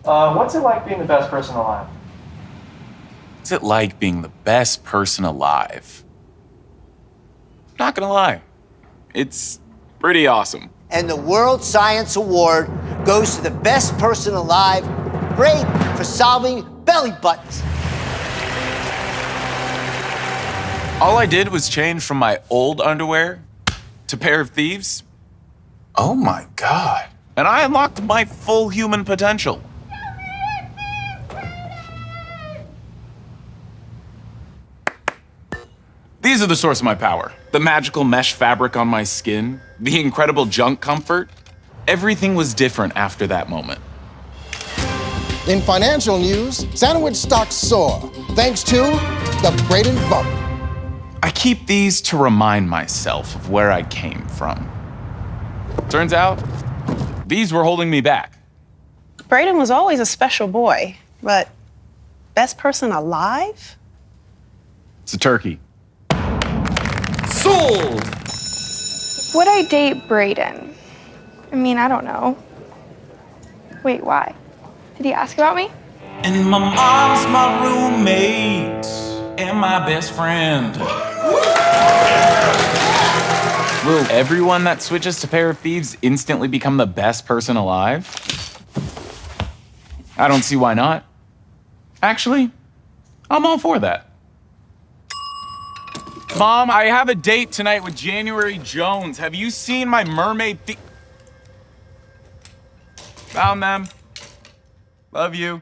What's it like being the best person alive? What's it like being the best person alive? Not gonna lie, it's pretty awesome. And the World Science Award goes to the best person alive, great for solving belly buttons. All I did was change from my old underwear to Pair of Thieves. Oh my God. And I unlocked my full human potential. These are the source of my power. The magical mesh fabric on my skin, the incredible junk comfort. Everything was different after that moment. In financial news, sandwich stocks soar thanks to the Braden Bump. I keep these to remind myself of where I came from. Turns out, these were holding me back. Braden was always a special boy, but best person alive? It's a turkey. Sold! Would I date Braden? I mean, I don't know. Wait, why? Did he ask about me? And my mom's my roommate and my best friend. Will everyone that switches to Pair of Thieves instantly become the best person alive? I don't see why not. Actually, I'm all for that. Mom, I have a date tonight with January Jones. Have you seen my mermaid Found them. Love you.